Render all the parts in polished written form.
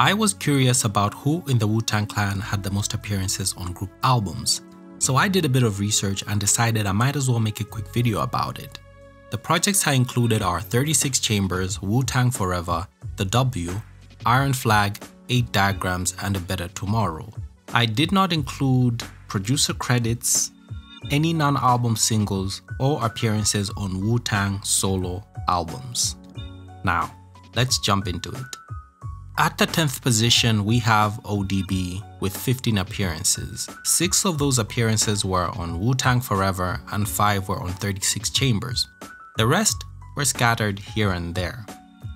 I was curious about who in the Wu-Tang Clan had the most appearances on group albums, so I did a bit of research and decided I might as well make a quick video about it. The projects I included are 36 Chambers, Wu-Tang Forever, The W, Iron Flag, 8 Diagrams, and A Better Tomorrow. I did not include producer credits, any non-album singles, or appearances on Wu-Tang solo albums. Now, let's jump into it. At the 10th position, we have ODB with 15 appearances. 6 of those appearances were on Wu-Tang Forever and 5 were on 36 Chambers. The rest were scattered here and there.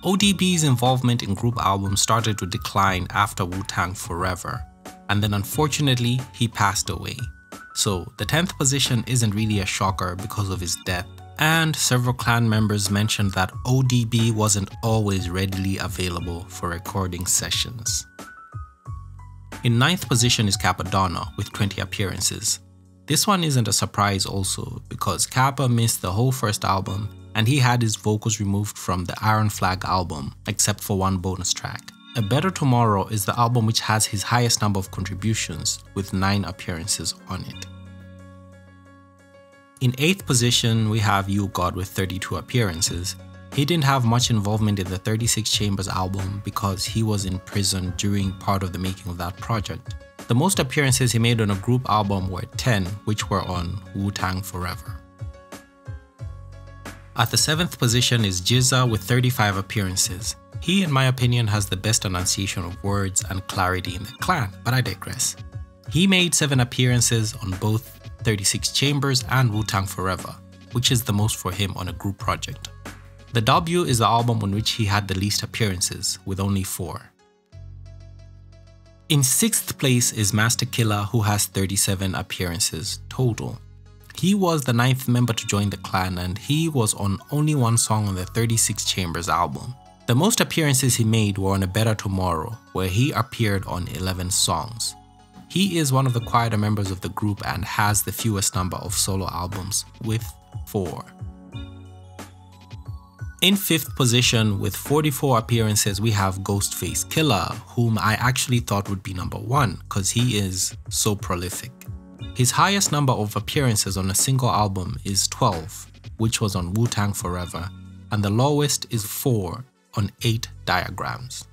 ODB's involvement in group albums started to decline after Wu-Tang Forever, and then unfortunately he passed away. So the 10th position isn't really a shocker because of his death, and several clan members mentioned that ODB wasn't always readily available for recording sessions. In 9th position is Cappadonna with 20 appearances. This one isn't a surprise also because Kappa missed the whole first album and he had his vocals removed from the Iron Flag album except for one bonus track. A Better Tomorrow is the album which has his highest number of contributions with 9 appearances on it. In 8th position, we have You God with 32 appearances. He didn't have much involvement in the 36 Chambers album because he was in prison during part of the making of that project. The most appearances he made on a group album were 10, which were on Wu-Tang Forever. At the 7th position is Jizza with 35 appearances. He, in my opinion, has the best enunciation of words and clarity in the clan, but I digress. He made 7 appearances on both 36 Chambers and Wu-Tang Forever, which is the most for him on a group project. The W is the album on which he had the least appearances, with only 4. In 6th place is Master Killer, who has 37 appearances total. He was the 9th member to join the clan and he was on only one song on the 36 Chambers album. The most appearances he made were on A Better Tomorrow, where he appeared on 11 songs. He is one of the quieter members of the group and has the fewest number of solo albums, with 4. In 5th position, with 44 appearances, we have Ghostface Killah, whom I actually thought would be number 1 because he is so prolific. His highest number of appearances on a single album is 12, which was on Wu-Tang Forever, and the lowest is 4 on 8 Diagrams.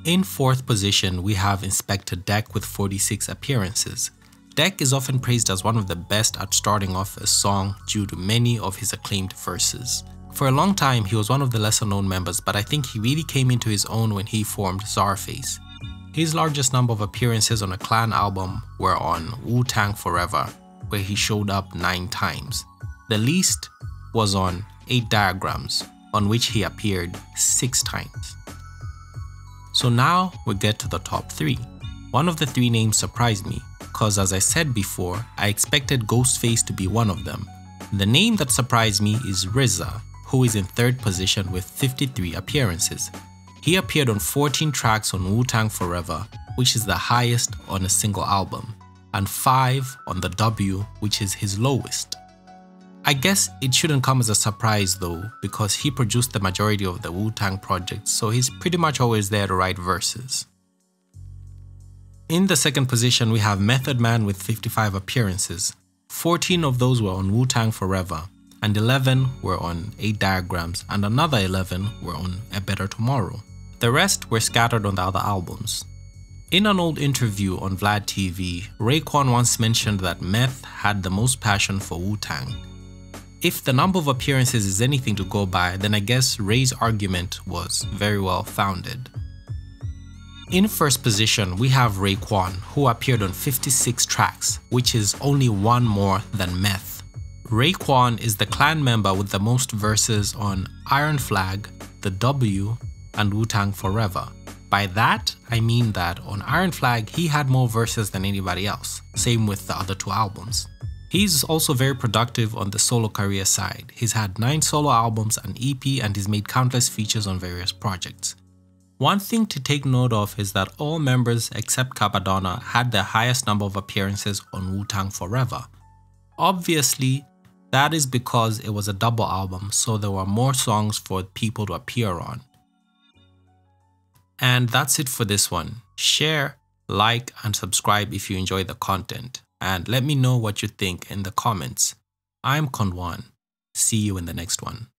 In 4th position, we have Inspector Deck with 46 appearances. Deck is often praised as one of the best at starting off a song due to many of his acclaimed verses. For a long time, he was one of the lesser known members, but I think he really came into his own when he formed Czarface. His largest number of appearances on a clan album were on Wu-Tang Forever, where he showed up 9 times. The least was on 8 Diagrams, on which he appeared 6 times. So now we get to the top 3. One of the 3 names surprised me, because as I said before, I expected Ghostface to be one of them. The name that surprised me is RZA, who is in 3rd position with 53 appearances. He appeared on 14 tracks on Wu-Tang Forever, which is the highest on a single album, and 5 on the W, which is his lowest. I guess it shouldn't come as a surprise though, because he produced the majority of the Wu-Tang projects, so he's pretty much always there to write verses. In the 2nd position, we have Method Man with 55 appearances. 14 of those were on Wu-Tang Forever, and 11 were on 8 Diagrams, and another 11 were on A Better Tomorrow. The rest were scattered on the other albums. In an old interview on Vlad TV, Raekwon once mentioned that Meth had the most passion for Wu-Tang. If the number of appearances is anything to go by, then I guess Ray's argument was very well founded. In 1st position, we have Raekwon, who appeared on 56 tracks, which is only 1 more than Meth. Raekwon is the clan member with the most verses on Iron Flag, The W, and Wu-Tang Forever. By that, I mean that on Iron Flag, he had more verses than anybody else, same with the other 2 albums. He's also very productive on the solo career side. He's had 9 solo albums, an EP, and he's made countless features on various projects. One thing to take note of is that all members except Cappadonna had the highest number of appearances on Wu-Tang Forever. Obviously, that is because it was a double album, so there were more songs for people to appear on. And that's it for this one. Share, like, and subscribe if you enjoy the content. And let me know what you think in the comments. I'm Konwan. See you in the next one.